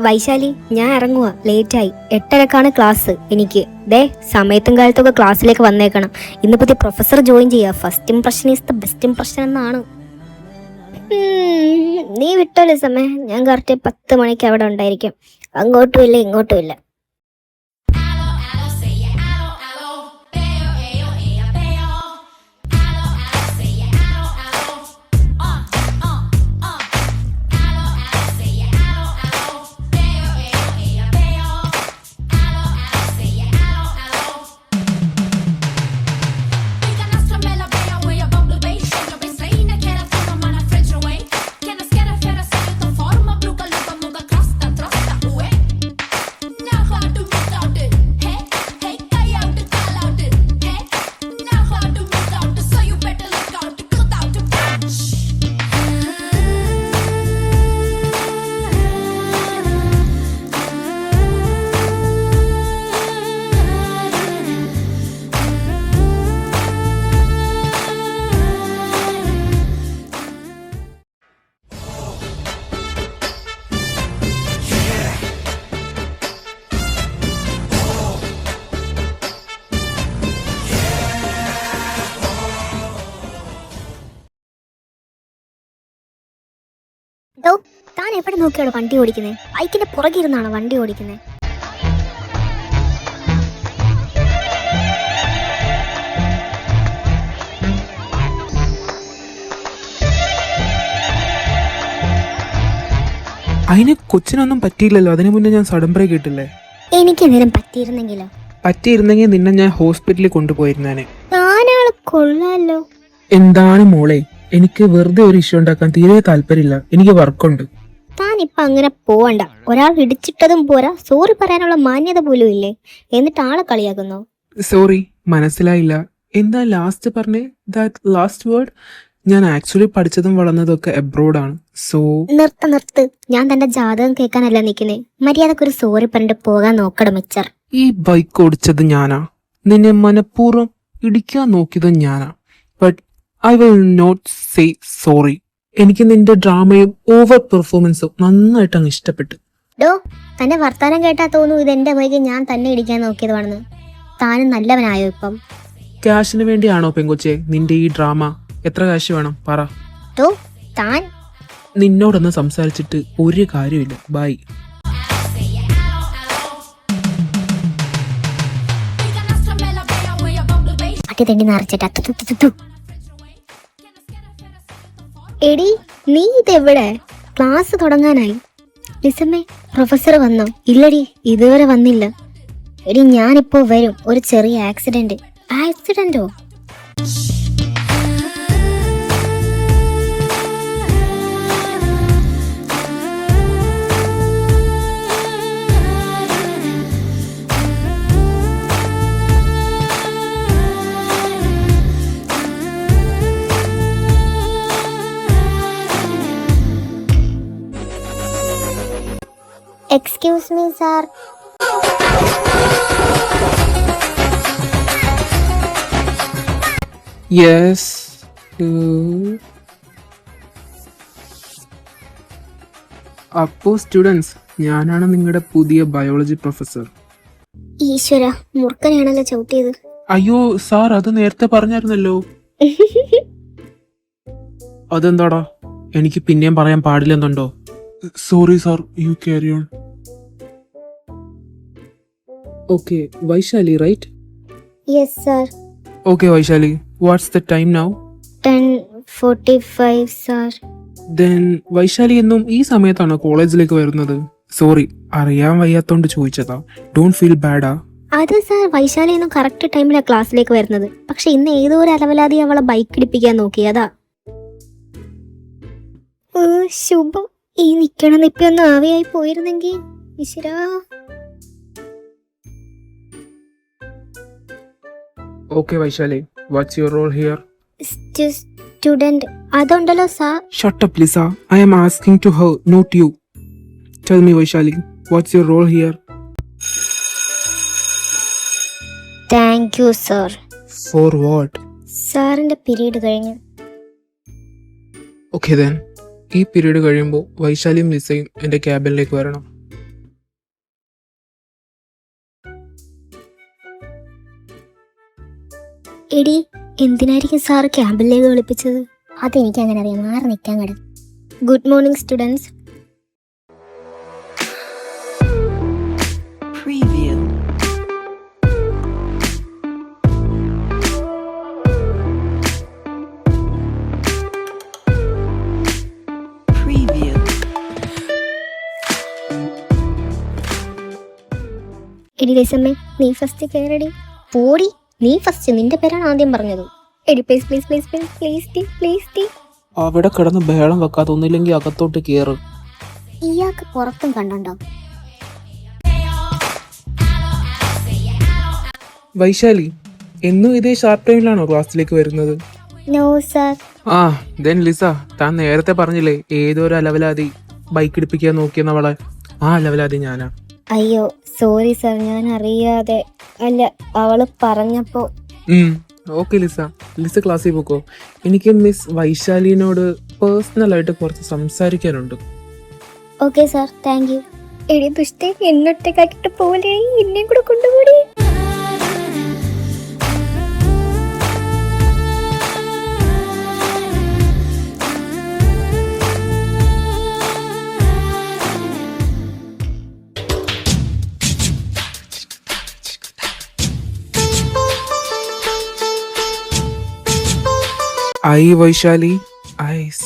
വൈശാലി, ഞാൻ ഇറങ്ങുക, ലേറ്റായി. 8:30 ക്ലാസ്. എനിക്ക് സമയത്തും കാലത്തൊക്കെ ക്ലാസ്സിലേക്ക് വന്നേക്കണം. ഇന്ന് പുതിയ പ്രൊഫസർ ജോയിൻ ചെയ്യുക. First impression is the best impression എന്നാണ്. നീ വിട്ടോളൂ സമയം, ഞാൻ കറക്റ്റ് 10 മണിക്ക് അവിടെ ഉണ്ടായിരിക്കും. അങ്ങോട്ടും ഇല്ല ഇങ്ങോട്ടും ഇല്ല. താൻ എവിടെ നോക്കിയാണ് വണ്ടി ഓടിക്കുന്നത്? ബൈക്കിന്റെ പുറകെ ഇരുന്നാണ് വണ്ടി ഓടിക്കുന്നത്. അതിന് കൊച്ചിനൊന്നും പറ്റിയില്ലല്ലോ. അതിനു മുന്നേ ഞാൻ സഡൻ ബ്രേക്ക് ഇട്ടില്ലേ. എനിക്ക് എന്തെങ്കിലും പറ്റിയിരുന്നെങ്കിലോ? പറ്റിയിരുന്നെങ്കിൽ നിന്നെ ഞാൻ ഹോസ്പിറ്റലിൽ കൊണ്ടുപോയിരുന്നേനെ. താനാള് കൊള്ളാലോ. എന്താണ് മോളെ, എനിക്ക് വെറുതെ ഒരു ഇഷ്യൂ ഉണ്ടാക്കാൻ തീരെ താല്പര്യമില്ല. എനിക്ക് വർക്കുണ്ട്. താൻ ഇപ്പൊ അങ്ങനെ പോവണ്ട. ഒരാൾ ഇടിച്ചിട്ടതും പോരാ, സോറി പറയാനുള്ള മാന്യത പോലും ഇല്ലേ? എന്നിട്ട് ആളെ കളിയാക്കുന്നു. സോറി, മനസ്സിലായില്ല. എന്താ ലാസ്റ്റ് പറഞ്ഞേ? That last word? ഞാൻ ആക്ച്വലി പഠിച്ചതും വളർന്നതും ഒക്കെ അബ്രോഡാണ്. സോ നിർത്ത്. ഞാൻ തന്റെ ജാതകം കേൾക്കാനല്ല നിൽക്കുന്നേ. മര്യാദക്കൊരു സോറി പറഞ്ഞിട്ട് പോകാൻ നോക്കണം മിച്ചർ. ഈ ബൈക്ക് ഓടിച്ചത് ഞാനാ. നിന്നെ മനഃപൂർവ്വം ഇടിക്കാൻ നോക്കിയത് ഞാനാ. But I will not say sorry. എനിക്ക് നിന്റെ ഡ്രാമയും ഓവർ പെർഫോമൻസും നന്നായിട്ട് അങ്ങ് ഇഷ്ടപ്പെട്ടു. തന്റെ വർത്താനം കേട്ടാ തോന്നുന്നു ഇത് എന്റെ ബൈക്ക് ഞാൻ തന്നെ ഇടിക്കാൻ നോക്കിയതാണെന്ന്. താനും നല്ലവനായോ ഇപ്പം? ക്യാഷിന് വേണ്ടിയാണോ പെങ്കൊച്ചെ നിന്റെ ഈ ഡ്രാമ? എത്ര കാശ് വേണം പറ. താൻ നിന്നോടൊന്ന് സംസാരിച്ചിട്ട് ഒരു കാര്യമില്ല. ബൈ. അട്ടി തെണ്ടി നിറച്ചിട്ട്. എടി, നീ ഇതെവിടെ? ക്ലാസ് തുടങ്ങാനായി. ലിസമ്മേ, പ്രൊഫസർ വന്നോ? ഇല്ലടി, ഇതുവരെ വന്നില്ല. എടി, ഞാനിപ്പോ വരും. ഒരു ചെറിയ ആക്സിഡന്റോ? Excuse me, sir. Yes. അപ്പോ സ്റ്റുഡൻസ്, ഞാനാണ് നിങ്ങളുടെ പുതിയ ബയോളജി പ്രൊഫസർ. ഈശ്വര, മുർക്കനെയാണല്ലോ ചവിട്ടിയത്. അയ്യോ സാർ, അത് നേരത്തെ പറഞ്ഞായിരുന്നല്ലോ. അതെന്താടാ, എനിക്ക് പിന്നെയും പറയാൻ പാടില്ലെന്നുണ്ടോ? Sorry sir, you carry on. Okay Vaishali, right? Yes sir. Okay Vaishali, what's the time now? 10:45 sir. Then Vaishali എന്നും ഈ സമയത്താണോ കോളേജിലേക്ക് വരുന്നത്? സോറി, അറിയാൻ വയ്യാത്തോണ്ട് ചോദിച്ചതാ. ഡോണ്ട് ഫീൽ ബാഡാ. അത് സാർ, വൈശാലി ഒന്നും കറക്റ്റ് ടൈമിലാണ് ക്ലാസ്സിലേക്ക് വരുന്നത്. പക്ഷെ ഇന്ന് ഏതോ ഒരു അലവലാതി അവളെ ബൈക്ക് ഇടിപ്പിക്കാൻ നോക്കിയതാ. ശുഭം, ഈ നിക്കണ നിപ്പൊന്നും ആവിയായി പോയിരുന്നെങ്കിൽ. ഈശ്വരാ. Okay, Vaishali, what's your role here? Student. അതുണ്ടല്ലോ sir. Shut up, Lisa. I am asking to her, not you. Tell me, Vaishali, what's your role here? Thank you sir. For what? സാറിന്റെ period കഴിഞ്ഞു. Okay then, ഈ period കഴിയുമ്പോൾ വൈശാലിയും ലിസയും എൻ്റെ ക്യാബിനിലേക്ക് വരണം. എടി, എന്തിനായിരിക്കും സാറ് ക്യാമ്പിലേക്ക് വിളിപ്പിച്ചത്? അതെനിക്ക് അങ്ങനെ അറിയാം. മാറി നിൽക്കാൻ കട. Good morning students. Preview. Preview. എടി ലിസമ്മേ, നീ ഫസ്റ്റ് കയറടി. പോടി, നീ ഫസ്റ്റ്. നിന്റെ പേരാണ് ആദ്യം പറഞ്ഞത്. എടി please please please please please ടീ പ്ലീസ് ടീ. അവിടെ കിടന്ന് ബഹളം വെക്കാതെ ഒന്നില്ലെങ്കിൽ അകത്തോട്ട് കയറും. ഇയാൾക്ക് പുറത്തും കണ്ടുണ്ടോ? വൈശാലി, എന്നും ഇതേ ഷാർപ്പ് ടൈമിലാണോ ക്ലാസ്സിലേക്ക് വരുന്നത്? No sir. ആ ദെൻ ലിസ, താൻ നേരത്തെ പറഞ്ഞില്ലേ ഏതൊരു അലവലാതി ബൈക്ക് ഇടിപ്പിക്കാൻ നോക്കിയെന്നവളെ? ആ അലവലാതി ഞാനാ. അയ്യോ സോറി സർ, ഞാൻ അറിയാതെ. അല്ല, അവള് പറഞ്ഞപ്പോ. ഓക്കെ ലിസ, ലിസ ക്ലാസ്സിൽ പോക്കോ. എനിക്ക് മിസ് വൈശാലിനോട് പേഴ്സണലായിട്ട് കുറച്ച് സംസാരിക്കാനുണ്ട്. Okay sir, thank you. എടി ദുഷ്ടേ, എന്നൊറ്റക്കാക്കിട്ട് പോലെ എന്നെയും കൂടെ കൊണ്ടുപോടി. I Vaishali, ice.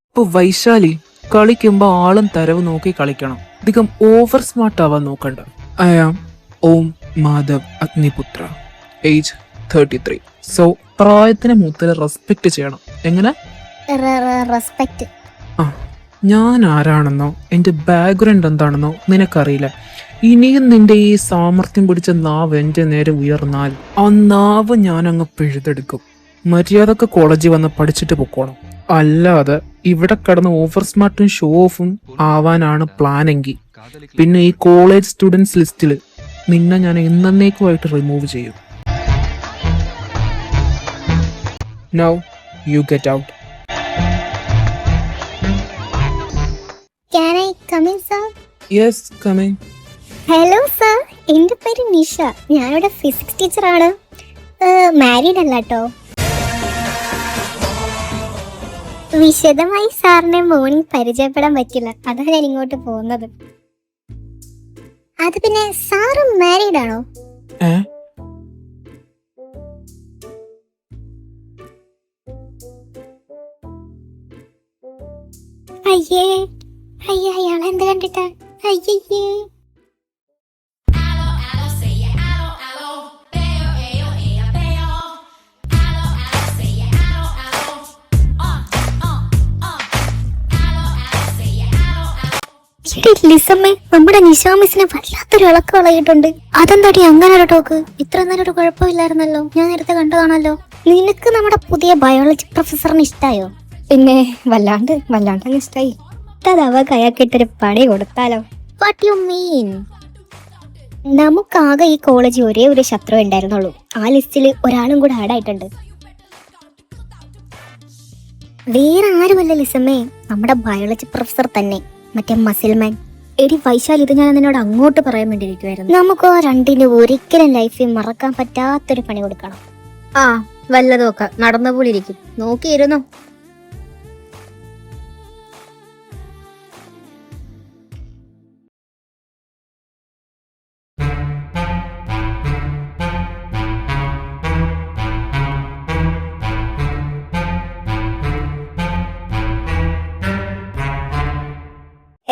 ഇപ്പൊ വൈശാലി കളിക്കുമ്പോ ആളും തരവ് നോക്കി കളിക്കണം. അധികം ഓവർ സ്മാർട്ട് ആവാൻ നോക്കണ്ട. I am Om Madhav Agniputra, age 33. So പ്രായത്തിന് മൂത്തരെ റെസ്പെക്ട് ചെയ്യണം. എങ്ങനെ? റെസ്പെക്ട്. ആ, ഞാൻ ആരാണെന്നോ എൻ്റെ ബാക്ക്ഗ്രൗണ്ട് എന്താണെന്നോ നിനക്കറിയില്ല. ഇനിയും നിന്റെ ഈ സാമർഥ്യം പിടിച്ച നാവ് എൻ്റെ നേരെ ഉയർന്നാൽ ആ നാവ് ഞാൻ അങ്ങ് പിഴുതെടുക്കും. മര്യാദക്ക് കോളേജിൽ വന്ന് പഠിച്ചിട്ട് പൊക്കോണം. അല്ലാതെ ഇവിടെ കടന്ന് ഓവർ സ്മാർട്ടും ഷോ ഓഫും ആവാനാണ് പ്ലാനെങ്കിൽ പിന്നെ ഈ കോളേജ് സ്റ്റുഡൻസ് ലിസ്റ്റിൽ നിന്നെ ഞാൻ എന്നേക്കുമായിട്ട് റിമൂവ് ചെയ്യും. Now you get out. Can I come in, sir? Yes, coming. Hello sir, എൻ്റെ പേര് നിഷ. ഞാനിവിടെ ഫിസിക്സ് ടീച്ചറാണ്. മാരീഡ് അല്ല കേട്ടോ. വിശദമായി സാറിനെ മോർണിംഗ് പരിചയപ്പെടാൻ പറ്റില്ല, അതാണ് ഞാൻ ഇങ്ങോട്ട് പോകുന്നത്. അത് പിന്നെ സാറ് മാരീഡ് ആണോ? ഏ അയ്യേ അയ്യേ, അയാൾ എന്ത് കണ്ടിട്ടാ? അയ്യേ. ലിസമ്മേ, നമ്മുടെ നിശാ മിസ്സിനെ വല്ലാത്തൊരു ഇളക്ക് വളയിട്ടുണ്ട്. അതെന്താടി അങ്ങനെ ഒരു ടോക്ക്? ഇത്ര നേരം ഒരു കുഴപ്പമില്ലായിരുന്നല്ലോ, ഞാൻ നേരത്തെ കണ്ടതാണല്ലോ. നിനക്ക് നമ്മുടെ പുതിയ ബയോളജി പ്രൊഫസറിന് ഇഷ്ടായോ? പിന്നെ വല്ലാണ്ട് അങ്ങ് ഇഷ്ടായി. അതവ കയാക്കിട്ടൊരു പണി കൊടുത്താലോ? വാട്ട് യു മീൻ? നമുക്കാകെ ഈ കോളേജിൽ ഒരേ ഒരു ശത്രു ഉണ്ടായിരുന്നുള്ളൂ. ആ ലിസ്റ്റിൽ ഒരാളും കൂടെ ആഡായിട്ടുണ്ട്. വേറെ ആരുമല്ല ലിസമ്മേ, നമ്മുടെ ബയോളജി പ്രൊഫസർ തന്നെ, മറ്റേ മസിൽമാൻ. എടി വൈശാൽ, ഇത് ഞാൻ നിന്നോട് അങ്ങോട്ട് പറയാൻ വേണ്ടിയിരിക്കുവായിരുന്നു. നമുക്കോ രണ്ടിന് ഒരിക്കലും ലൈഫിൽ മറക്കാൻ പറ്റാത്തൊരു പണി കൊടുക്കണം. ആ, വല്ലതൊക്കെ നടന്ന പോലെ ഇരിക്കും, നോക്കിയിരുന്നോ.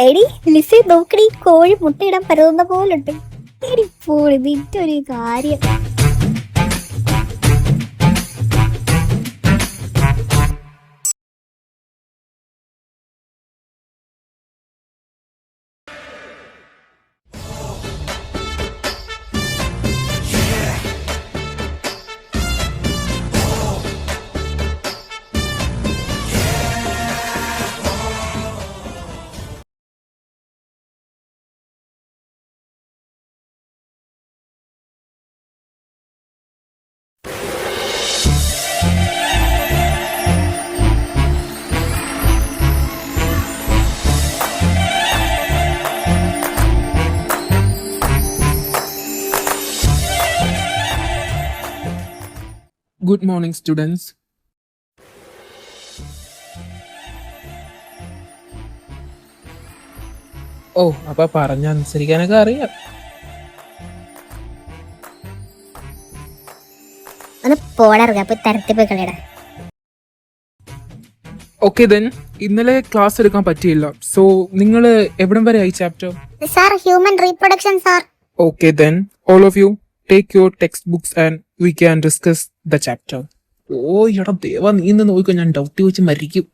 എടി ലിസി, നോക്കടി, കോഴി മുട്ടയിടാൻ പരതുന്ന പോലുണ്ട്. എടി പോളി, നിന്റെ ഒരു കാര്യം. Good morning students. ഓ, അപ്പൊ പറഞ്ഞ അനുസരിക്കാനൊക്കെ അറിയാം. ഒന്ന് പോടാറുക അപ്പൊ തരത്തിപ്പ് കളിയുടെ. ഓക്കെ ദെൻ, ഇന്നലെ ക്ലാസ് എടുക്കാൻ പറ്റിയില്ല. സോ നിങ്ങൾ എവിടം വരെ ആയി chapter? Sir human reproduction sir. Okay then, all of you take your textbooks and we can discuss the chapter. ഓ എടാ ദേവ, നീ ഇന്ന് നോക്കിക്കോ, ഞാൻ ഡൗട്ട് വെച്ച് മരിക്കും.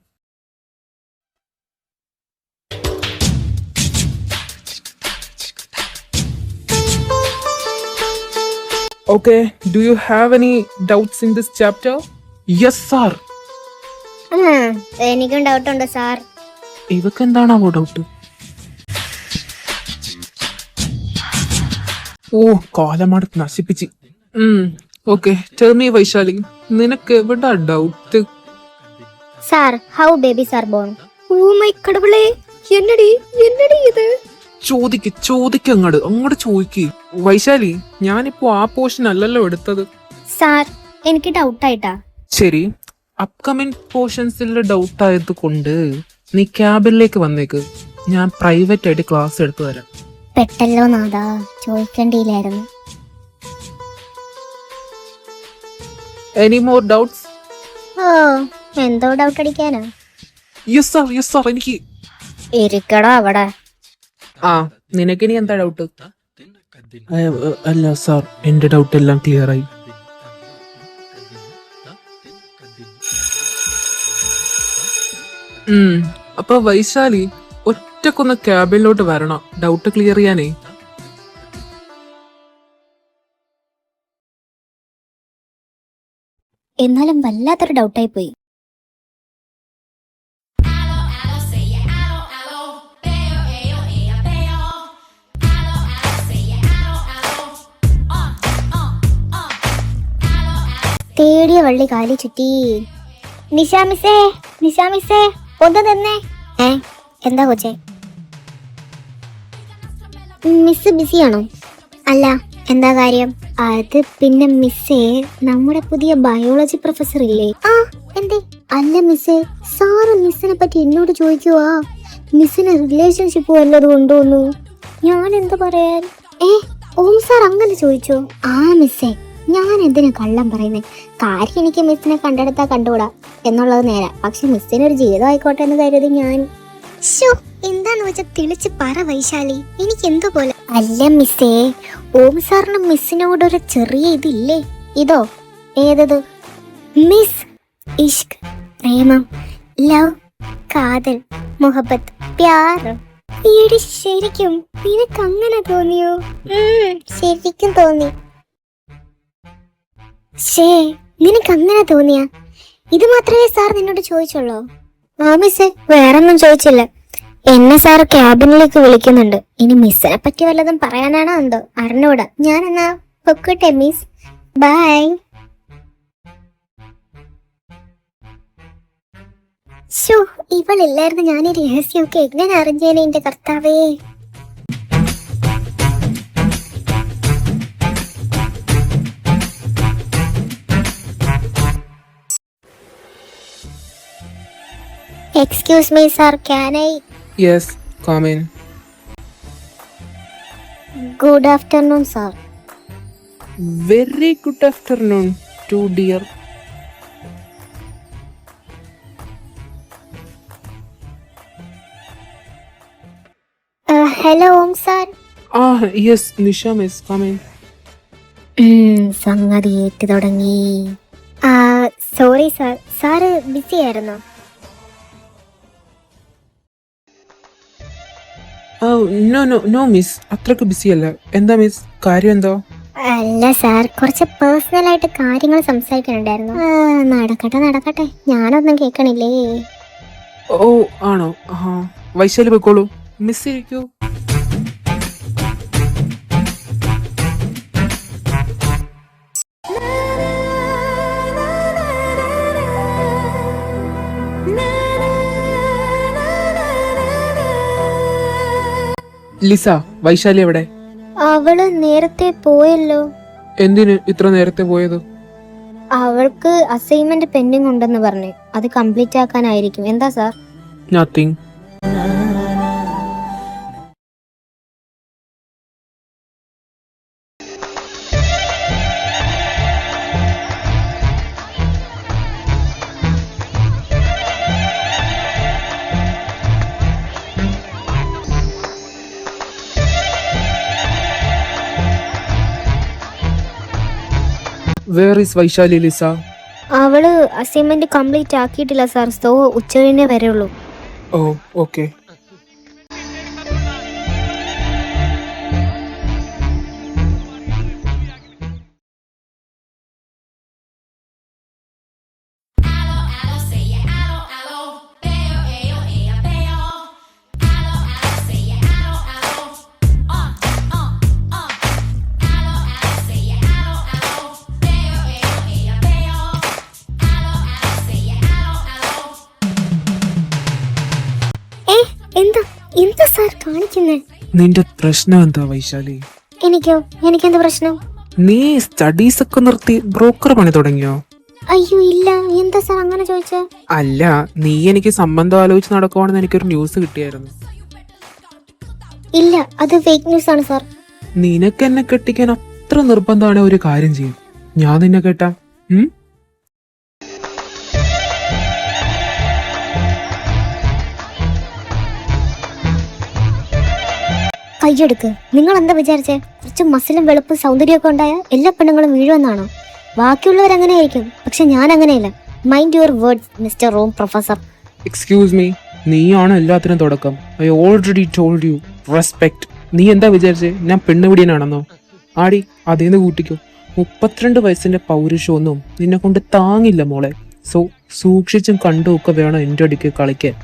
Okay, do you have any doubts in this chapter? Yes sir. എനിക്കും doubt ഉണ്ട് sir. ഇവക്ക് എന്താണാവോ ഡൗട്ട്? ഓ, കാലമാടത്ത് നശിപ്പിച്ച്. ഓക്കെ, ടെൽ മീ വൈശാലി, നിനക്ക് എവിടാ doubt? Sir, how babies are born. Oh my കടവുളേ, എന്നടി ഇത്? ചോദിക്ക് അങ്ങോട്ട് ചോദിക്ക്. വൈശാലി, ഞാനിപ്പോ ആ പോർഷൻ അല്ലല്ലോ എടുത്തത്. സാർ, എനിക്ക് ഡൗട്ടായിട്ടാ. ശരി, അപ്കമിങ് പോർഷൻസിൽ ഡൗട്ട് ആയത് കൊണ്ട് നീ ക്യാബിനിലേക്ക് വന്നേക്ക്. ഞാൻ പ്രൈവറ്റ് ആയിട്ട് ക്ലാസ് എടുത്തു തരാം. പെട്ടല്ലോ നാദാ, ചോദിക്കേണ്ടിയില്ലായിരുന്നു. Any more doubts? ഓ, എന്തോ ഡൗട്ട് അടിക്കാനാ? യെസ് സാർ, എനിക്ക് ഇരിക്കടോ അവിടെ. ആ, നിനക്കിനി എന്താ ഡൗട്ട്? അല്ല സാർ, എന്റെ ഡൗട്ട് എല്ലാം ക്ലിയർ ആയി. അപ്പൊ വൈശാലി, ഒറ്റക്കൊന്ന് ക്യാബിനിലോട്ട് വരണം, ഡൗട്ട് ക്ലിയർ ചെയ്യാനേ. എന്നാലും വല്ലാത്തൊരു ഡൗട്ടായി പോയി. തേടിയ വള്ളി കാലി ചുറ്റി. നിശാമിസേ ഒന്ന് തന്നെ. എന്താ കൊച്ചേ? മിസ് ബിസിയാണോ? അല്ല, എന്താ കാര്യം? അത് പിന്നെ മിസ്സേ, നമ്മുടെ പുതിയ ബയോളജി പ്രൊഫസർ ഇല്ലേ? ആ, എന്തേ? അല്ല മിസ്സേ, സാറ് മിസ്സിനെ പറ്റി എന്നോട് ചോദിക്കുവാ. മിസ്സിന് റിലേഷൻഷിപ്പ് വല്ലതും ഉണ്ടോന്നു. ഞാൻ എന്താ പറയാൻ? ഓം സാർ അങ്ങനെ ചോദിച്ചോ? ആ മിസ്സേ, ഞാൻ എന്തിനാ കള്ളം പറയുന്നേ? കാര്യം എനിക്ക് മിസ്സിനെ കണ്ടെടുത്താ കണ്ടുകൂടാ എന്നുള്ളത് നേരാ. പക്ഷെ മിസ്സിനൊരു ജീവിതം ആയിക്കോട്ടെ എന്ന് കരുതി ഞാൻ. എന്താന്ന് വെച്ചാ തെളിച്ച് പറ വൈശാലി, എനിക്ക് എന്തോ പോലെ. അല്ല മിസ്സേ, ഓം സാറിന് മിസ്സിനോടൊരു ചെറിയ ഇതില്ലേ? ഇതോ? ഏതത്? മിസ്, ഇഷ്ക്, പ്രേമം, ലവ്, കാതൽ, മുഹബത്ത്, പ്യാർ. ശരിക്കും നിനക്ക് അങ്ങനെ തോന്നിയോ? ശരിക്കും തോന്നി. നിനക്ക് അങ്ങനെ തോന്നിയ? ഇത് മാത്രമേ സാർ നിന്നോട് ചോദിച്ചുള്ളൂ? ആ മിസ്സേ, വേറൊന്നും ചോദിച്ചില്ല. എന്നെ സാർ ക്യാബിനിലേക്ക് വിളിക്കുന്നുണ്ട്. ഇനി മിസ്സിനെ പറ്റി വല്ലതും പറയാനാണോ എന്തോ അറിഞ്ഞൂടാ. ഞാൻ എന്നാ പൊക്കോട്ടെ മിസ്, ബൈ. ഇവളില്ലായിരുന്നു ഞാൻ ഈ രഹസ്യമൊക്കെ എങ്ങനെ അറിഞ്ഞേനെ എന്റെ കർത്താവേ. Excuse me, sir. Can I? Yes, come in. Good afternoon, sir. Very good afternoon, too, dear. Hello, Om sir. Yes, Nisha miss, come in. സംഗതി ഏറ്റു തുടങ്ങി. സോറി സാർ, സാറ് ബിസി ആയിരുന്നോ? നോ മിസ്, അത്രക്ക് ബിസി അല്ല. എന്താ miss, കാര്യം എന്തോ? അല്ല സാർ, കുറച്ച് പേഴ്സണൽ ആയിട്ട് കാര്യങ്ങൾ സംസാരിക്കാനുണ്ടായിരുന്നു. നടക്കട്ടെ, ഞാനൊന്നും കേൾക്കണില്ലേ. ഓ ആണോ? വൈശാലി പോയിക്കോളൂ, മിസ് ഇരിക്കൂ. ലിസ, വൈശാലി എവിടെ? അവള് നേരത്തെ പോയല്ലോ. എന്തിന് ഇത്ര നേരത്തെ പോയത്? അവൾക്ക് അസൈൻമെന്റ് പെൻഡിങ് ഉണ്ടെന്ന് പറഞ്ഞു. അത് കംപ്ലീറ്റ് ആക്കാനായിരിക്കും. എന്താ sir? Nothing. Where is Vaishali, Lisa? അവള് അസൈൻമെന്റ് കംപ്ലീറ്റ് ആക്കിയിട്ടില്ല സാർ. സോ ഉച്ചകഴിഞ്ഞേ വരെയുള്ളൂ. Oh, okay. എന്താ എന്താ സാർ കാണിക്കുന്നേ? നിന്റെ പ്രശ്നം എന്താ വൈശാലി? എനിക്കെന്താ പ്രശ്നം? നീ സ്റ്റഡീസ് ഒക്കെ നിർത്തി ബ്രോക്കർ പണി തുടങ്ങിയോ? അയ്യോ ഇല്ല. എന്താ സാർ അങ്ങനെ ചോദിച്ചേ? അല്ല, നീ എനിക്ക് സംബന്ധം ആലോചിച്ച് നടക്കുവാണെന്ന് എനിക്കൊരു ന്യൂസ് കിട്ടിയായിരുന്നു. ഇല്ല, അത് ഫേക്ക് ന്യൂസ് ആണ് സാർ. നിനക്ക് എന്നെ കെട്ടിക്കാൻ അത്ര നിർബന്ധമാണ്. ഒരു കാര്യം ചെയ്യും, ഞാൻ നിന്നെ കെട്ടാം. കയ്യെടുക്ക്. നിങ്ങൾ എന്താ വിചാരിച്ചേ? കുറച്ച് മസിലും വെളുപ്പും സൗന്ദര്യമൊക്കെ ഉണ്ടായ എല്ലാ പെണ്ണുങ്ങളും വീഴുമെന്നാണോ? ബാക്കിയുള്ളവർ അങ്ങനെ ആയിരിക്കും, പക്ഷെ ഞാൻ അങ്ങനെയല്ല. Mind your words mister Rom professor. Excuse me, നീയാണ് എല്ലാത്തിനും തുടക്കം. I already told you respect. നീ എന്താ വിചാരിച്ചേ ഞാൻ പെണ്ണുപിടിയനാണെന്നോ? ആടി, അതേന്ന് കൂട്ടിക്കോ. 32 വയസ്സിന്റെ പൗരുഷമൊന്നും നിന്നെ കൊണ്ട് താങ്ങില്ല മോളെ. സോ സൂക്ഷിച്ചും കണ്ടും ഒക്കെ വേണം എൻ്റെ അടുക്ക് കളിക്കാൻ.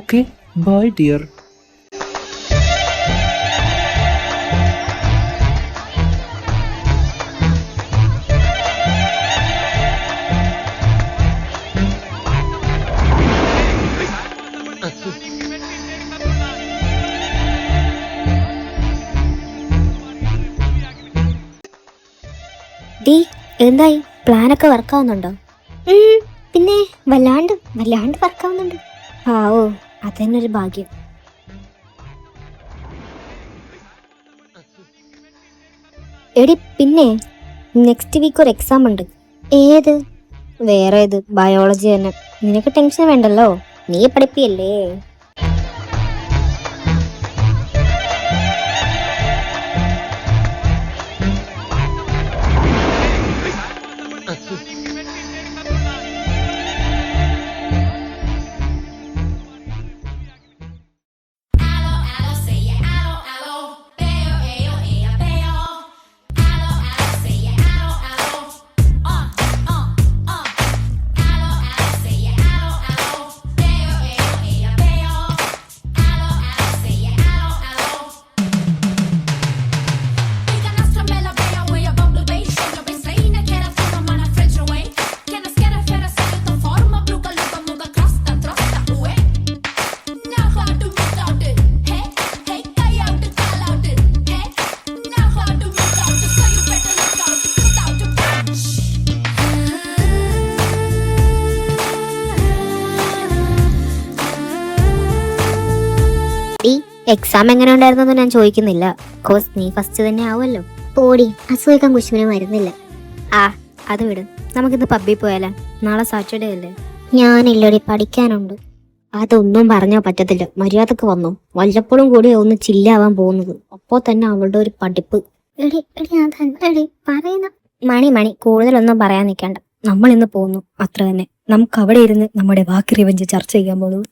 Okay, by dear. ഡി, എന്തായി? പ്ലാനൊക്കെ വർക്കാവുന്നുണ്ടോ? പിന്നെ വല്ലാണ്ട് വർക്കാവുന്നുണ്ട്. ഓ, അതന്നെ ഒരു ഭാഗ്യം. എടി, പിന്നെ നെക്സ്റ്റ് വീക്ക് ഒരു എക്സാം ഉണ്ട്. ഏത്? വേറെ ഏത്? ബയോളജി തന്നെ. നിനക്ക് ടെൻഷൻ വേണ്ടല്ലോ, നീ പഠിപ്പിയല്ലേ. എക്സാം എങ്ങനെ ഉണ്ടായിരുന്നെന്ന് ഞാൻ ചോദിക്കുന്നില്ല. കോഴ്സ് നീ ഫസ്റ്റ് തന്നെ ആവുമല്ലോ. പോടി, അസുഖം കുശുവിന് വരുന്നില്ല. അത് വിടും. നമുക്കിന്ന് പബ്ബിൽ പോയാലോ? നാളെ സാറ്റർഡേ അല്ലേ? ഞാനില്ലടി, പഠിക്കാനുണ്ട്. അതൊന്നും പറഞ്ഞാൽ പറ്റത്തില്ല. മര്യാദക്ക് വന്നു. വല്ലപ്പോഴും കൂടി ഒന്ന് ചില്ലാവാൻ പോകുന്നത്. അപ്പോൾ തന്നെ അവളുടെ ഒരു പഠിപ്പ്. മണി കൂടുതലൊന്നും പറയാൻ നിൽക്കണ്ട. നമ്മൾ ഇന്ന് പോകുന്നു, അത്ര തന്നെ. നമുക്ക് അവിടെ ഇരുന്ന് നമ്മുടെ വാക്ക് റിവെഞ്ച് ചർച്ച ചെയ്യാൻ പോകുന്നു.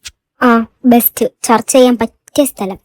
ബെസ്റ്റ്. ചർച്ച ചെയ്യാൻ പറ്റിയ സ്ഥലം.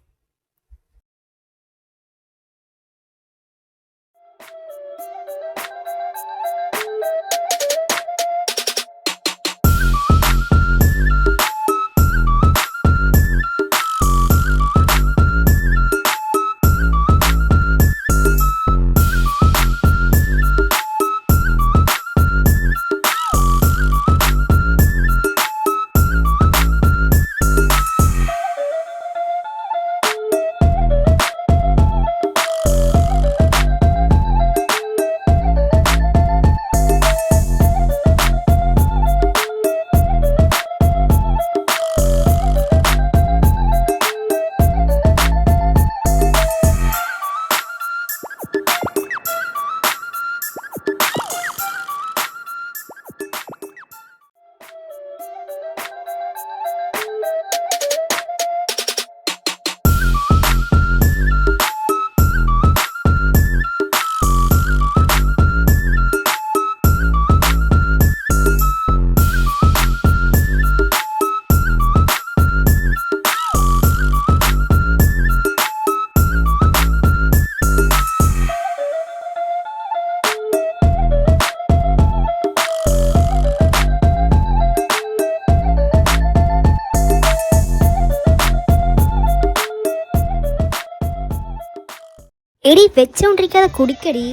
എടി വെച്ചോണ്ടിരിക്കാതെ കുടിക്കടി.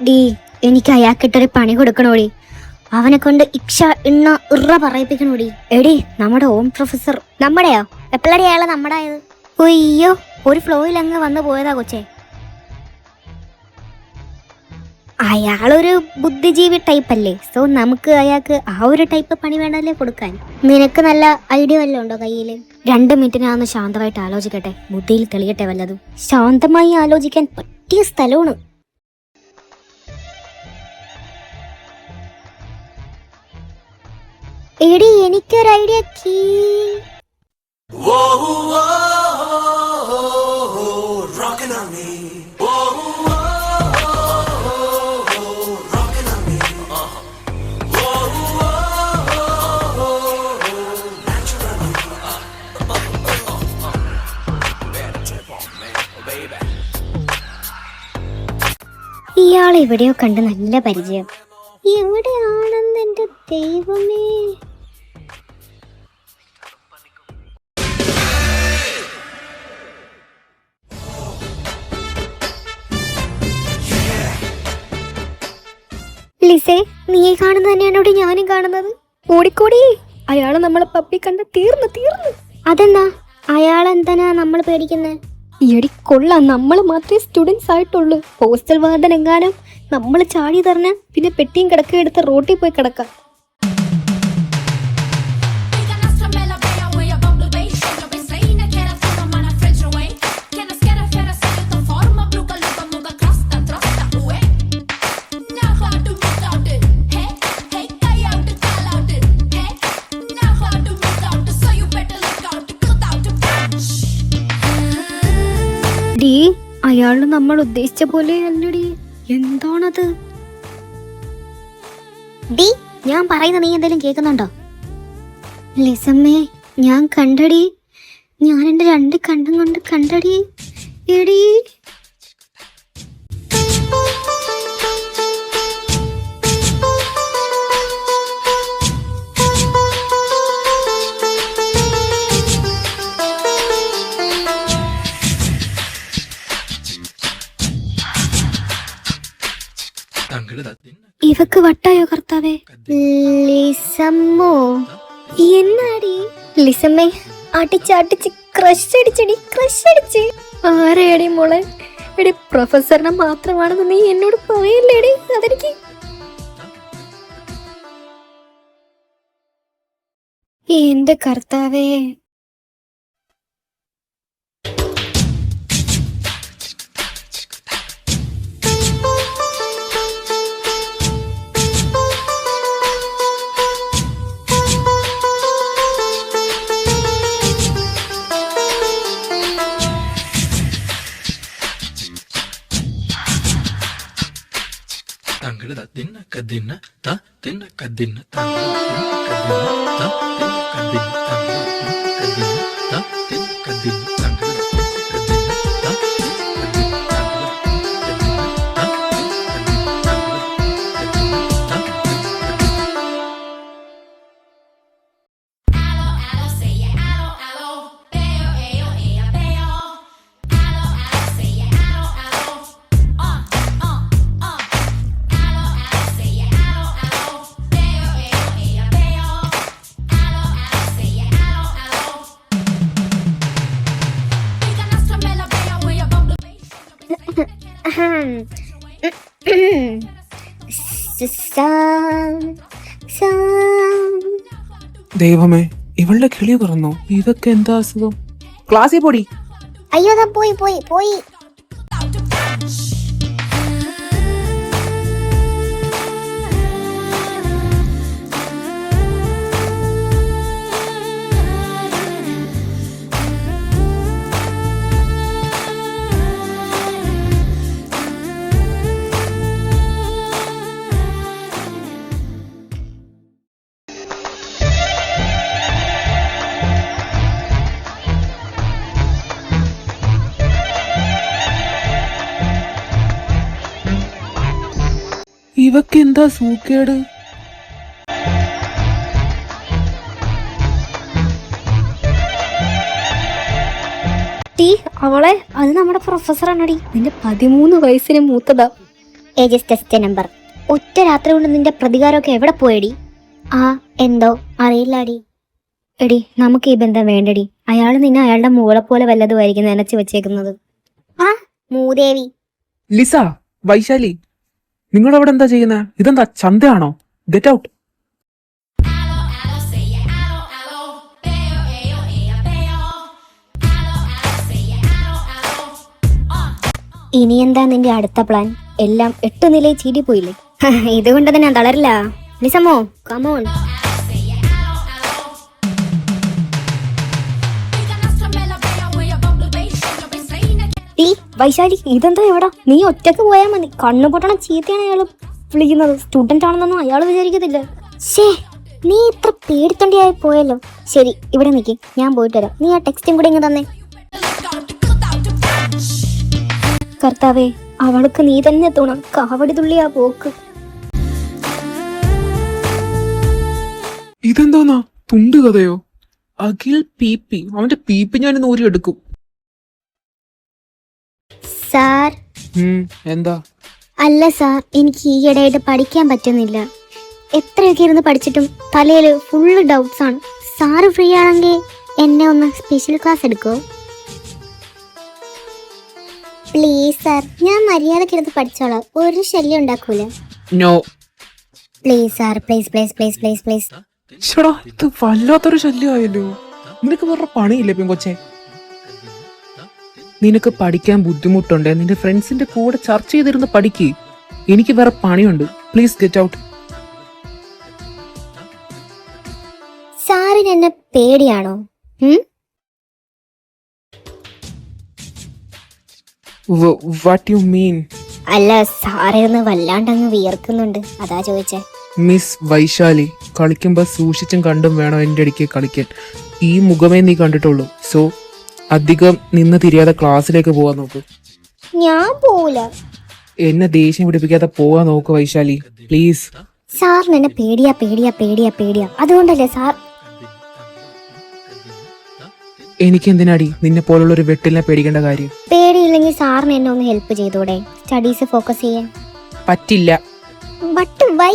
ഡീ എനിക്ക് അയാൾക്കിട്ടൊരു പണി കൊടുക്കണോടി. അവനെ കൊണ്ട് ഇക്ഷ ഇണ്ണ ഇറ പറയിപ്പിക്കണോടി. എടി നമ്മുടെ ഓം പ്രൊഫസർ നമ്മുടെയോ? എപ്പോഴടി അയാളെ നമ്മുടെ ആയത്? ഒയ്യോ ഒരു ഫ്ലോയിൽ അങ്ങ് വന്നു പോയതാ കൊച്ചേ. അയാളൊരു ബുദ്ധിജീവി ടൈപ്പ് അല്ലേ. സോ നമുക്ക് അയാൾക്ക് ആ ഒരു ടൈപ്പ് പണി വേണമല്ലേ കൊടുക്കാൻ. നിനക്ക് നല്ല ഐഡിയ വല്ലതും ഉണ്ടോ കയ്യില്? 2 മിനിറ്റിനാന്ന് ശാന്തമായിട്ട് ആലോചിക്കട്ടെ, ബുദ്ധിയിൽ തെളിയട്ടെ വല്ലതും. ശാന്തമായി ആലോചിക്കാൻ പറ്റിയ സ്ഥലമാണ്. എടി എനിക്കൊരു ഐഡിയ കീ. ഇയാളെ എവിടെയോ കണ്ട് നല്ല പരിചയം. എവിടെയാണെന്ന് എന്റെ ദൈവമേ. ലിസേ നീ കാണുന്നത് തന്നെയാണോടി ഞാനും കാണുന്നത്? ഓടിക്കോടി. അയാള് നമ്മളെ പപ്പി കണ്ട തീർന്നു. അതെന്താ അയാളെന്താ നമ്മൾ പേടിക്കുന്നത്? എടി കൊള്ളാം, നമ്മൾ മാത്രമേ സ്റ്റുഡൻസ് ആയിട്ടുള്ളൂ. ഹോസ്റ്റൽ വാർഡൻ എങ്ങാനും നമ്മൾ ചാടി തറഞ്ഞ പിന്നെ പെട്ടിയും കിടക്കയും എടുത്ത് റോട്ടിൽ പോയി കിടക്കാം. ഡീ അയാള് നമ്മൾ ഉദ്ദേശിച്ച പോലെ അല്ലടി. എന്താണത്? ഡീ ഞാൻ പറയുന്ന നീ എന്തെങ്കിലും കേൾക്കുന്നുണ്ടോ? ലിസമ്മേ ഞാൻ കണ്ടടി. ഞാൻ എൻ്റെ 2 കണ്ണും കൊണ്ട് കണ്ടടി. എടി ഇവക്ക് വട്ടായോ കർത്താവേ? ലിസമ്മോ എന്നാടി? ലിസമ്മേ അടിച്ച് ക്രഷ് അടിച്ച്. ആരെയടി മോളെ? എടി പ്രൊഫസറിനെ മാത്രമാണെന്ന് നീ എന്നോട് പറയല്ലേടി. അതെനിക്ക് എന്റെ കർത്താവേ. ദൈവമേ ഇവളുടെ കിളി പറന്നോ? ഇതൊക്കെ എന്താ അസുഖം? ക്ലാസ്സിൽ പോടി. അയ്യോ പോയി. ഇവക്ക് എന്താ സൂക്കേട്? ടീ അവളെ അത് നമ്മുടെ പ്രൊഫസറാണടി. നിന്റെ 13 വയസ്സിന് മൂത്തതാ. Ages test number. ഒറ്റ രാത്രി കൊണ്ട് നിന്റെ പ്രതികാരമൊക്കെ എവിടെ പോയടി? ആ എന്തോ അറിയില്ലാടി. എടി നമുക്ക് ഈ ബന്ധം വേണ്ടടി. അയാൾ നിന്നെ അയാളുടെ മൂളെ പോലെ വല്ലതുമായിരിക്കും നനച്ചു വെച്ചേക്കുന്നത്. ആ മൂദേവി. ലിസ, വൈശാലി, നിങ്ങളവിടെ എന്താ ചെയ്യുന്നത്? ഇതെന്താ ചന്തയാണോ? Get out. ഇനി എന്താ നിന്റെ അടുത്ത പ്ലാൻ? എല്ലാം 8 നിലയിൽ ചീടി പോയില്ലേ? ഇതുകൊണ്ട് തന്നെ ഞാൻ തളരില്ല. ലിസമോ കമോൺ. ഈ വൈശാലി ഇതെന്താ എവിടാ? നീ ഒറ്റക്ക് പോയാൽ മതി. കണ്ണു പൊട്ടണ ചീത്തയാണ് അയാൾ വിളിക്കുന്നത്. സ്റ്റുഡന്റ് ആണെന്നൊന്നും അയാൾ വിചാരിക്കത്തില്ല. ശേ, നീ ഇത്ര പേടിത്തൊണ്ടിയായി പോയല്ലോ. ശരി, ഇവിടെ നിൽക്ക്, ഞാൻ പോയിട്ട് വരാം. നീ ആ ടെക്സ്റ്റും കൂടെ ഇങ്ങ് തന്നെ. കർത്താവേ, അവൾക്ക് നീ തന്നെ എത്തണം. കാവടി തുള്ളിയാ പോക്ക്. ഇതെന്തോന്നാ തുണ്ട് കഥയോ? അഖിൽ പീപ്പി, അവന്റെ പീപ്പി ഞാൻ നൂരി എടുക്കും. സാർ. എന്താ? അല്ല സാർ, എനിക്ക് ഈയിടെയായിട്ട് പഠിക്കാൻ പറ്റുന്നില്ല. എത്രയൊക്കെ ഇരുന്ന് പഠിച്ചിട്ടും തലയിൽ ഫുള്ള് ഡൗട്ട്സ് ആണ്. സാറ് ഫ്രീ ആണെങ്കിൽ എന്നെ ഒന്ന് സ്പെഷ്യൽ ക്ലാസ് എടുക്കോ? പ്ലീസ് സാർ, ഞാൻ മര്യാദക്ക് ഇരുന്ന് പഠിച്ചോളാം. ഒരു ശല്യം ഉണ്ടാക്കൂല. No please sir, please please please please please. ചേടാ, ഇത് വല്ലാത്തൊരു ശല്യമായല്ലോ. നിനക്ക് വേറെ പണിയില്ലേ പെങ്കൊച്ചെ? നിനക്ക് പഠിക്കാൻ ബുദ്ധിമുട്ടുണ്ട്, നിന്റെ ഫ്രണ്ട്സിന്റെ കൂടെ ചർച്ച ചെയ്തിരുന്ന് പഠിക്ക്. എനിക്ക് വേറെ പണിയുണ്ട്. Please get out. സാറിന് എന്നെ പേടിയാണോ? What you mean? അല്ല, സാറിരുന്ന് വല്ലാണ്ടങ്ങ് വിയർക്കുന്നുണ്ട്, അതാ ചോദിച്ചേ. മിസ് വൈശാലി, കളിക്കുമ്പോ സൂക്ഷിച്ചും കണ്ടും വേണം എൻ്റെ അടുക്കെ കളിക്കാൻ. ഈ മുഖമേ നീ കണ്ടിട്ടുള്ളൂ. സോ അധികം നിന്ന് തിരിയാതെ ക്ലാസ്സിലേക്ക് പോവാൻ നോക്ക്. ഞാൻ പോവില്ല. എന്നെ ദേഷ്യം പിടിപ്പിക്കാതെ പോവാൻ നോക്ക് വൈശാലി, പ്ലീസ്. സാറിന് എന്നെ പേടിയാ പേടിയാ പേടിയാ പേടിയാ. അതുകൊണ്ടല്ലേ സാർ. എനിക്ക് എന്തിനാടി നിന്നെ പോലുള്ള ഒരു വെട്ടിലിനെ പേടിക്കേണ്ട കാര്യം? പേടിയില്ലെങ്കിൽ സാറിന് എന്നെ ഒന്ന് ഹെൽപ്പ് ചെയ്തൂടെ? സ്റ്റഡീസ് ഫോക്കസ് ചെയ്യാൻ. പറ്റില്ല. But why?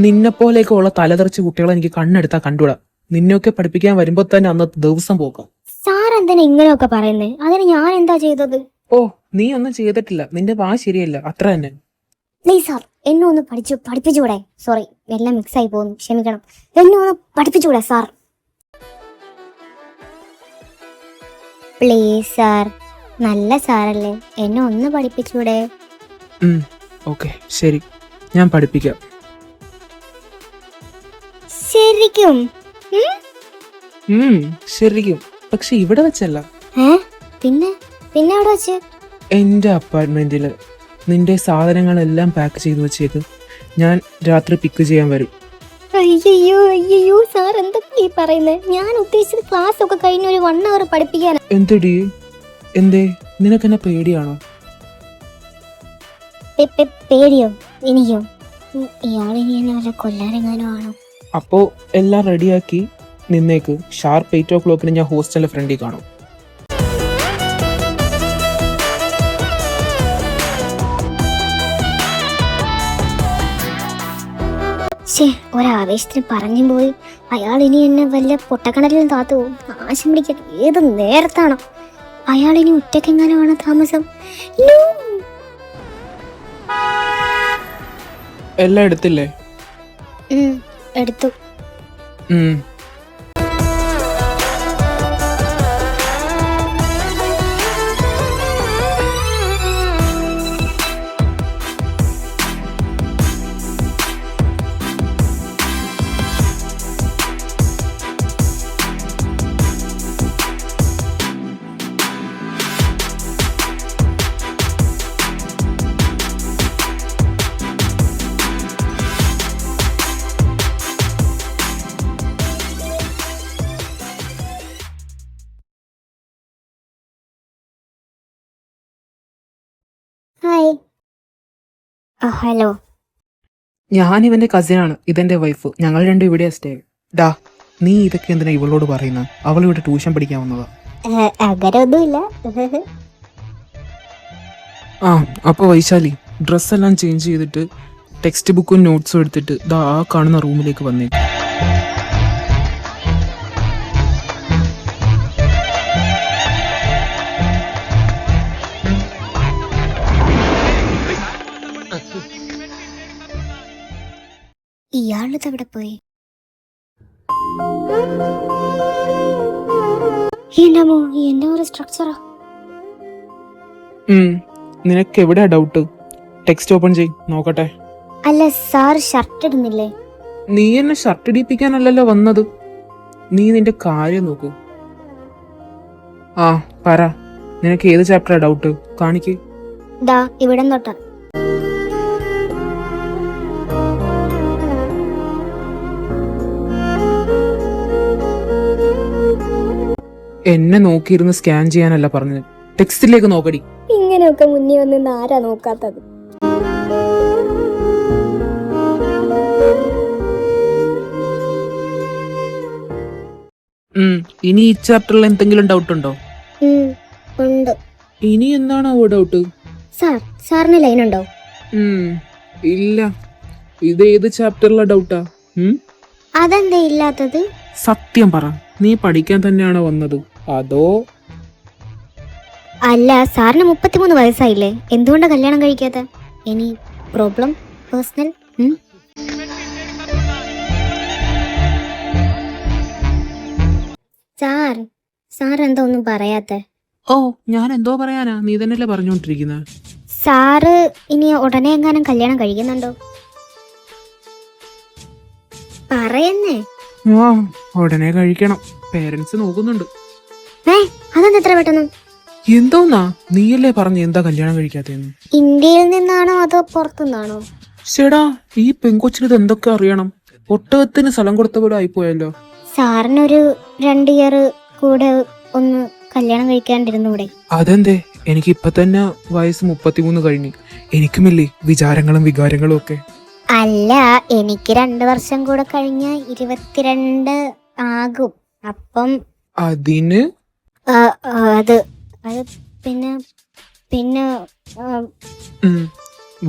നിന്നെ പോലെയൊക്കെ ഉള്ള തലതെറിച്ച കുട്ടികളെ എനിക്ക് കണ്ണെടുത്താ കണ്ടുകൂടാ. നിന്നെയൊക്കെ പഠിപ്പിക്കാൻ വരുമ്പോ തന്നെ അന്നത്തെ ദിവസം പോക്കാം. സാർ എന്തിനാ ഇങ്ങനെയൊക്കെ പറയുന്നേ? അതിന് ഞാൻ എന്താ ചെയ്തത്? ഓ, നീ ഒന്നും ചെയ്തിട്ടില്ല. നിന്റെ വാ ശരിയല്ല, അത്ര തന്നെ. പ്ലീസ് സാർ, എന്നെ ഒന്ന് പഠിപ്പിച്ചുകൂടെ? സോറി, എല്ലാം മിക്സ് ആയി പോകുന്നു, ക്ഷമിക്കണം. എന്നെ ഒന്ന് പഠിപ്പിച്ചുകൂടെ സാർ? പ്ലീസ് സാർ, നല്ല സാറല്ലേ, എന്നെ ഒന്ന് പഠിപ്പിച്ചൂടെ? ഓക്കെ, ശരി, ഞാൻ പഠിപ്പിക്കാം. ശരിക്കും? ശരിക്കും, പക്ഷെ ഇവിടെ വെച്ചല്ല. പിന്നെ പിന്നെ അവിടെ വെച്ച്? എന്റെ അപ്പാർട്ട്മെന്റില്. നിന്റെ സാധനങ്ങളെല്ലാം പാക്ക് ചെയ്ത് വെച്ചേക്ക്. ഞാൻ രാത്രി പിക്ക് ചെയ്യാൻ വരും. അയ്യോ അയ്യോ സാർ, എന്തൊക്കെ ഈ പറയുന്നത്? ഞാൻ ഉദ്ദേശിച്ചത് ക്ലാസ് ഒക്കെ കഴിഞ്ഞ ഒരു 1 hour പഠിപ്പിക്കാൻ. എന്തെടി? എന്തേ, നിനക്കെന്നെ പേടിയാണോ? പേടിയോ? എനിക്കോ? ഇയാളിനി എന്നെ വല്ല കൊല്ലാരെങ്ങാനോ ആണോ? അപ്പോ എല്ലാം റെഡിയാക്കി നിന്നേക്ക്. ഷാർപ്പ് 8 o'clock ഞാൻ ഹോസ്റ്റലിന്റെ ഫ്രണ്ടിൽ കാണും. ഒരാവേശത്തിന് പറഞ്ഞു പോയി. അയാൾ ഇനി എന്നെ വല്ല പൊട്ടക്കണലിലും താത്തു പോകും. നാശം പിടിക്കാൻ ഏത് നേരത്താണോ? അയാൾ ഇനി ഒറ്റക്കെങ്ങാനാണ് താമസം. എല്ലാം എടുത്തില്ലേ? എടുത്തു. ഹായ്. ഹലോ. ഞാൻ ഇവന്റെ കസിനാണ്, ഇതെന്റെ വൈഫ്. ഞങ്ങൾ രണ്ടും ഇവിടെ സ്റ്റേ. ഡാ, നീ ഇതൊക്കെ എന്തിനാ ഇവളോട് പറയുന്നത്? അവൾ ഇവിടെ ട്യൂഷൻ പഠിക്കാൻ വന്നതാ. അങ്ങനെ ഒന്നുമില്ല. ആ അപ്പൊ വൈശാലി ഡ്രസ്സെല്ലാം ചേഞ്ച് ചെയ്തിട്ട് ടെക്സ്റ്റ് ബുക്കും നോട്ട്സും എടുത്തിട്ട് ദാ ആ കാണുന്ന റൂമിലേക്ക് വന്നേ. ഇയാളിത് എവിടെ പോയി? എന്റെ ഒരു സ്ട്രക്ചറാ. നിനക്ക് എവിടെയാ ഡൗട്ട്? ടെക്സ്റ്റ് ഓപ്പൺ ചെയ് നോക്കട്ടെ. അല്ല സാർ ഷർട്ട് ഇടുന്നില്ലേ? നീ എന്നെ ഷർട്ട് ഇടിപ്പിക്കാനല്ലല്ലോ വന്നത്. നീ നിന്റെ കാര്യം നോക്ക്. ആ പറ, നിനക്ക് ഏത് ചാപ്റ്ററാ ഡൗട്ട്? കാണിക്ക്. ദാ ഇവിടെ തൊട്ടാ. എന്നെ നോക്കിയിരുന്ന് സ്കാൻ ചെയ്യാനല്ല പറഞ്ഞത്, ടെക്സ്റ്റിലേക്ക് നോക്കടി. ഇങ്ങനെയൊക്കെ മുന്നിൽ വന്ന് ആരാ നോക്കാത്തത്? ഇനി ഈ ചാപ്റ്ററിൽ എന്തെങ്കിലും ഡൗട്ട് ഉണ്ടോ? ഉണ്ട്. ഇനി എന്താണ് ഡൗട്ട്? സാറിന് ലൈൻ ഉണ്ടോ? ഇല്ല. ഇത് ഏത് ചാപ്റ്ററിലെ ഡൗട്ടാ? അതെന്താ ഇല്ലാത്തത്? സത്യം പറ, നീ പഠിക്കാൻ തന്നെയാണോ വന്നത് അതോ? അല്ല, സാറിന് 33 വയസ്സായില്ലേ, എന്തുകൊണ്ടാ കല്യാണം കഴിക്കാത്ത? Any problem? പേഴ്സണൽ? സാർ എന്താ ഒന്നും പറയാത്ത? ഓ ഞാൻ എന്തോ പറയാനാ, നീ തന്നെയല്ലേ പറഞ്ഞോണ്ടിരിക്കുന്നത്. സാറ് ഇനി ഉടനെ എങ്ങാനും കല്യാണം കഴിക്കുന്നുണ്ടോ? പറയുന്നേ. ആ ഉടനെ കഴിക്കണം, പേരൻസ് നോക്കുന്നുണ്ട്. അതെന്താ എത്ര പെട്ടെന്ന്? എന്തോന്നാ നീയല്ലേ പറഞ്ഞു എന്താ കല്യാണം കഴിക്കാത്തേന്ന്? ഇന്ത്യയിൽ നിന്നാണോ അതോ പുറത്തുനിന്നാണോ? ചേടാ, ഈ പെങ്കൊച്ചിന് ഇത് എന്തൊക്കെ അറിയണം? ഒട്ടകത്തിന് സ്ഥലം കൊടുത്ത പോലെ ആയിപ്പോയല്ലോ. സാറിനൊരു 2 ഇയർ കൂടെ ഒന്ന് കല്യാണം കഴിക്കാണ്ടിരുന്നൂടെ? അതെന്തേ? എനിക്ക് ഇപ്പൊ തന്നെ വയസ്സ് 33 കഴിഞ്ഞു. എനിക്കുമില്ലേ വിചാരങ്ങളും വികാരങ്ങളും ഒക്കെ. അല്ല, എനിക്ക് 2 വർഷം കൂടെ കഴിഞ്ഞ 22 ആകും. അപ്പം അതിന് അത് പിന്നെ പിന്നെ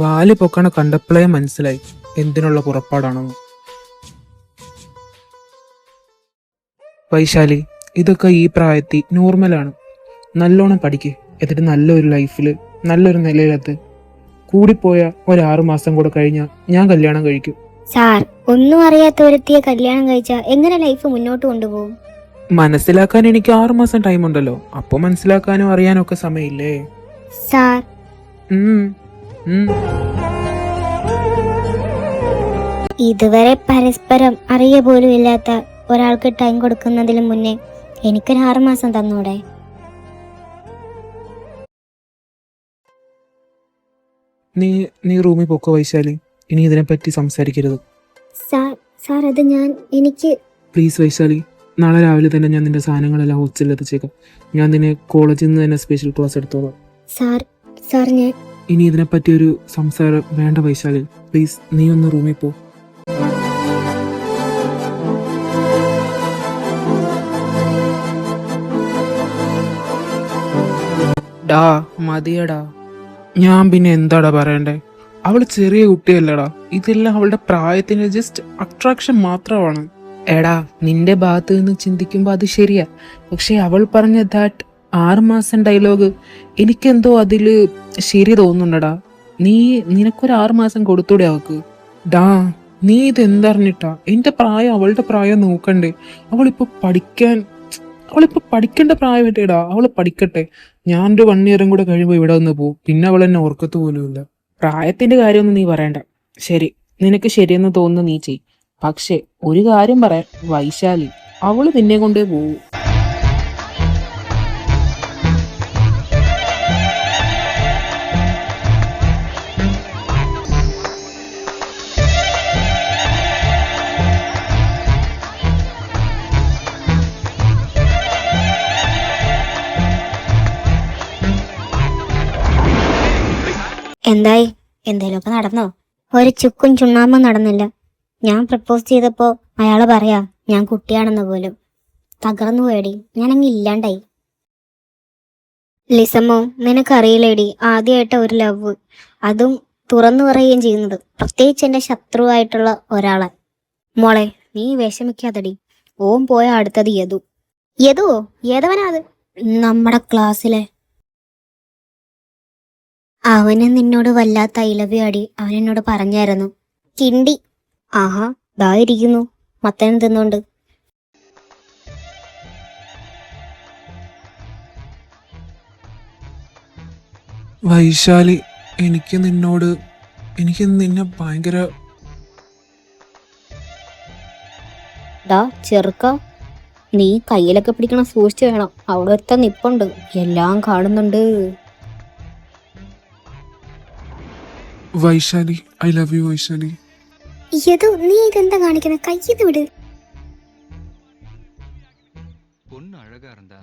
വാല് പൊക്കണ കണ്ടപ്പോഴേ മനസ്സിലായി എന്തിനുള്ള പുറപ്പാടാണെന്ന്. വൈശാലി, ഇതൊക്കെ ഈ പ്രായത്തിൽ നോർമലാണ്. നല്ലോണം പഠിക്ക്, എന്നിട്ട് നല്ലൊരു ലൈഫിൽ നല്ലൊരു നിലയിലെത്ത്. കൂടിപ്പോയ 6 മാസം കൂടെ കഴിഞ്ഞാൽ ഞാൻ കല്യാണം കഴിക്കും. സാർ, ഒന്നും അറിയാത്ത ഒരുത്തിയെ കല്യാണം കഴിച്ചാൽ എങ്ങനെ ലൈഫ് മുന്നോട്ട് കൊണ്ടുപോകും? മനസ്സിലാക്കാൻ എനിക്ക് 6 മാസം ടൈം ഉണ്ടല്ലോ, അപ്പൊ മനസ്സിലാക്കാനും അറിയാനും ഒക്കെ സമയമില്ലേ? സാർ, ഇതുവരെ പരസ്പരം അറിയ പോലും ഇല്ലാത്ത ഒരാൾക്ക് ടൈം കൊടുക്കുന്നതിന് മുന്നേ എനിക്കൊരു 6 മാസം തന്നൂടെ? നീ റൂമിൽ പോക്കോ വൈശാലി, ഇനി ഇതിനെപ്പറ്റി സംസാരിക്കരുത്. സാർ അത് എനിക്ക് പ്ലീസ് വൈശാലി, നാളെ രാവിലെ തന്നെ ഞാൻ നിന്റെ സാധനങ്ങളെല്ലാം ഹോസ്റ്റലിൽ എത്തിച്ചേക്കാം. ഞാൻ നിന്നെ കോളേജിൽ നിന്ന് തന്നെ സ്പെഷ്യൽ ക്ലാസ് എടുത്തോളാം. സാർ ഞാൻ ഇനി ഇതിനെപ്പറ്റി ഒരു സംസാരം വേണ്ട വൈശാലി, പ്ലീസ് നീ ഒന്ന് റൂമിൽ പോ. ഡാ മതിയടാ. ഞാൻ പിന്നെ എന്താടാ പറയണ്ടേ? അവള് ചെറിയ കുട്ടിയല്ലടാ, ഇതെല്ലാം അവളുടെ പ്രായത്തിന് ജസ്റ്റ് അട്രാക്ഷൻ മാത്രമാണ്. എടാ, നിന്റെ ഭാഗത്ത് നിന്ന് ചിന്തിക്കുമ്പോ അത് ശരിയാ, പക്ഷെ അവൾ പറഞ്ഞ ദാറ്റ് 6 മാസം ഡയലോഗ് എനിക്കെന്തോ അതില് ശരി തോന്നുന്നുണ്ടടാ. നിനക്കൊരു 6 മാസം കൊടുത്തൂടെ അവക്ക്? ഡാ, നീ ഇത് എന്തറിഞ്ഞിട്ടാ? എന്റെ പ്രായം അവളുടെ പ്രായം നോക്കണ്ടേ? അവളിപ്പോ പഠിക്കേണ്ട പ്രായമല്ലേടാ, അവള് പഠിക്കട്ടെ. ഞാനൊരു 1 ഇയറും കൂടെ കഴിയുമ്പോൾ ഇവിടെ വന്ന് പോകും, പിന്നെ അവൾ എന്നെ ഓർക്കത്ത് പോലുമില്ല. പ്രായത്തിന്റെ കാര്യമൊന്നും നീ പറയണ്ട. ശരി, നിനക്ക് ശരിയെന്ന് തോന്നുന്നു നീ ചെയ്. പക്ഷെ ഒരു കാര്യം പറയാം വൈശാലി, അവള് നിന്നെ കൊണ്ടേ പോവൂ. എന്തായി? എന്തേലുമൊക്കെ നടന്നോ? ഒരു ചുക്കും ചുണ്ണാമ്പും നടന്നില്ല. ഞാൻ പ്രപ്പോസ് ചെയ്തപ്പോ അയാള് പറയാ ഞാൻ കുട്ടിയാണെന്ന് പോലും. തകർന്നു പോയടി, ഞാനങ്ങ് ഇല്ലാണ്ടായി. ലിസമ്മോ, നിനക്കറിയില്ലേടി, ആദ്യമായിട്ട് ഒരു ലവ്, അതും തുറന്നു പറയുകയും ചെയ്യുന്നത്, പ്രത്യേകിച്ച് എന്റെ ശത്രുവായിട്ടുള്ള ഒരാളെ. മോളെ, നീ വിഷമിക്കാതടി. ഓൻ പോയ അടുത്തത് യദു. യദുവോ? ഏതവനാ അത്? നമ്മുടെ ക്ലാസ്സിലെ. അവന് നിന്നോട് വല്ലാത്ത ഐ ലവ് യു അടി, അവൻ എന്നോട് പറഞ്ഞായിരുന്നു. കിണ്ടി. ആഹാ, ദാ ഇരിക്കുന്നു മത്തൻ തിന്നോണ്ട്. വൈശാലി, എനിക്ക് നിന്നെ ഭയങ്കര. ഡാ ചെറുക്ക, നീ കയ്യിലൊക്കെ പിടിക്കണം, സൂക്ഷിച്ചു വേണം. അവിടെ ഒരുത്ത നിപ്പുണ്ട്, എല്ലാം കാണുന്നുണ്ട്. Vaishali, I love you Vaishali. Yadu, നീ ഇതെന്താ കാണിക്കുന്നത്? കയ്യിന്ന് വിട്. பொண்ணு அழகா இருந்தா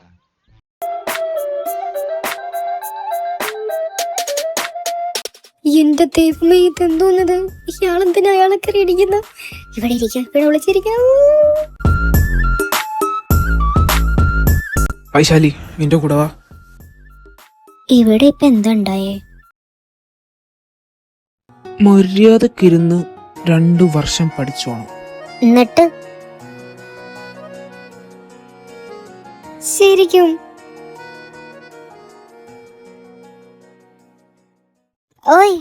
എന്റെ ദൈവമേ, ഇതെന്തോന്നത്? ഇയാളെന്തിനാ അയാളെ കയറി ഇടിക്കുന്ന? ഇവിടെ ഇരിക്കാം, ഇവിടെ വിളിച്ചിരിക്കാം. വൈശാലി, നിന്റെ കൂടെ വാ. ഇവിടെ ഇപ്പൊ എന്താ ഉണ്ടായേ? മര്യാദക്കിരുന്ന് 2 വർഷം പഠിച്ചോണം. എന്നിട്ട് ശരിക്കും ഓയ്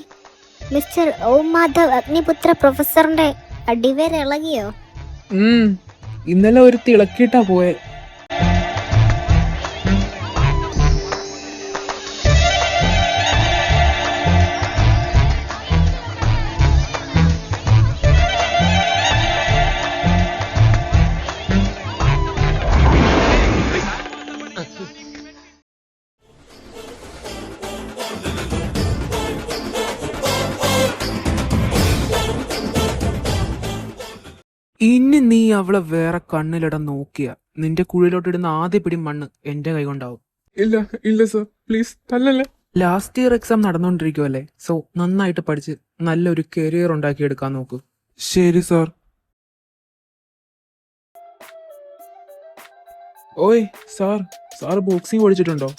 മിസ്റ്റർ ഓം മാധവ് അഗ്നിപുത്ര പ്രൊഫസറിന്റെ അടിവേര് ഇളകിയോ? ഇന്നലെ ഒരു തിളക്കിട്ടാ പോയെ. ഇനി നീ അവളെ വേറെ കണ്ണിലിടാൻ നോക്കിയ നിന്റെ കുഴിയിലോട്ടിടുന്ന ആദ്യ പിടി മണ്ണ് എന്റെ കൈ കൊണ്ടാവും. ഇല്ല സർ, പ്ലീസ് തല്ലല്ലേ. ലാസ്റ്റ് ഇയർ എക്സാം നടന്നുകൊണ്ടിരിക്കുവല്ലേ, സോ നന്നായിട്ട് പഠിച്ച് നല്ലൊരു കരിയർ ഉണ്ടാക്കിയെടുക്കാൻ നോക്കൂ. ശരി സാർ. ഓയ് സാർ ബോക്സിംഗ് പഠിച്ചിട്ടുണ്ടോ?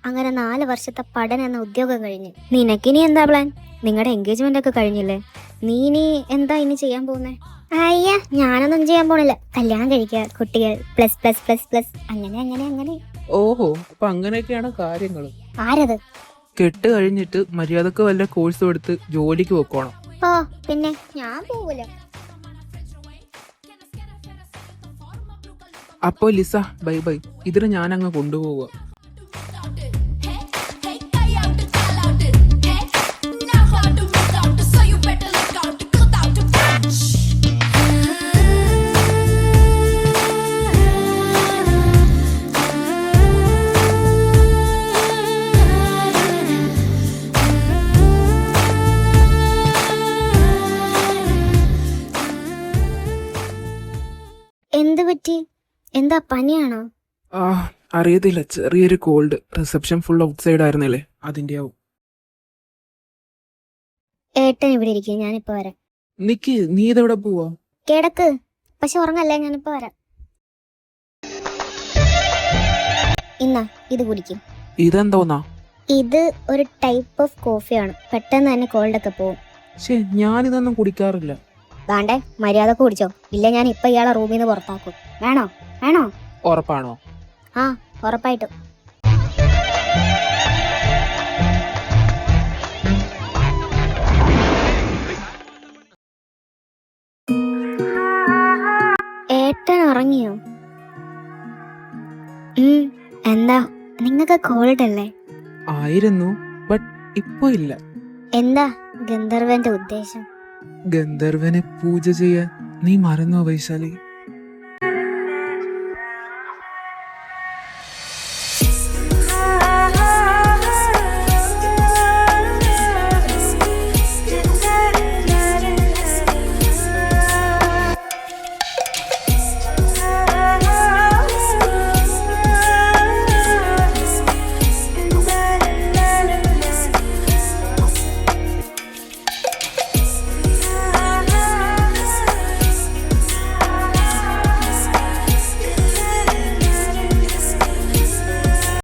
അങ്ങനെ 4 വർഷത്തെ പഠനം എന്ന ഉദ്യോഗം കഴിഞ്ഞ് നിനക്കിനി എന്താ പ്ലാൻ? നിങ്ങളുടെ എൻഗേജ്മെന്റ് ഒക്കെ കഴിഞ്ഞില്ലേ? നീ ഇനി എന്താ ഇനി ചെയ്യാൻ പോകുന്നേ? അയ്യ, ഞാനൊന്നും ചെയ്യാൻ പോണില്ല. കല്യാണം കഴിക്കുക, കുട്ടികൾ, പ്ലസ് പ്ലസ് പ്ലസ് പ്ലസ്, അങ്ങനെ. ഓഹോ, അപ്പൊ അങ്ങനെയൊക്കെയാണ് കാര്യങ്ങൾ. ആരത്? കെട്ട് കഴിഞ്ഞിട്ട് മര്യാദക്ക് വല്ല കോഴ്സും എടുത്ത് ജോലിക്ക് പോക്കോണം. ഓ പിന്നെ ഞാൻ പോവൂല. അപ്പോ ലിസ, ബൈ ബൈ. ഇതിന് ഞാനങ്ങ് കൊണ്ടുപോവുക. എന്ത് പറ്റി? എന്താ പനിയാണോ? അറിയത്തില്ല, ചെറിയൊരു cold. Reception full outside ആയിരുന്നില്ലേ, അതിന്റെ ആവും. ഏട്ടൻ ഇവിടെ ഇരിക്കും, ഞാനിപ്പോ വരാം. നിക്ക്, നീ ഇതെവിടെ പോവാ? കിടക്ക്, പക്ഷെ ഉറങ്ങല്ലേ, ഞാനിപ്പോ വരാം. ഇന്നാ ഇത് കുടിക്കും. ഇതെന്തോന്നാ? ഇത് ഒരു ടൈപ്പ് ഓഫ് കോഫിയാണ്, പെട്ടെന്ന് തന്നെ കോൾഡൊക്കെ പോവും. ഞാനിതൊന്നും കുടിക്കാറില്ല. വേണ്ടേ, മര്യാദക്ക് കുടിച്ചോ, ഇല്ല ഞാൻ ഇപ്പൊ ഇയാളെ റൂമിൽ നിന്ന് പുറത്താക്കും. വേണോ? ഉറപ്പാണോ? ആ, ഉറപ്പായിട്ടും. ഏട്ടൻ ഉറങ്ങിയോ? എന്താ, നിങ്ങൾക്ക് കോൾഡ് അല്ലേ? ആയിരുന്നു, ബട്ട് ഇപ്പൊ ഇല്ല. എന്താ ഗന്ധർവന്റെ ഉദ്ദേശം? ഗന്ധർവനെ പൂജ ചെയ്യാൻ നീ മറന്നോ വൈശാലി?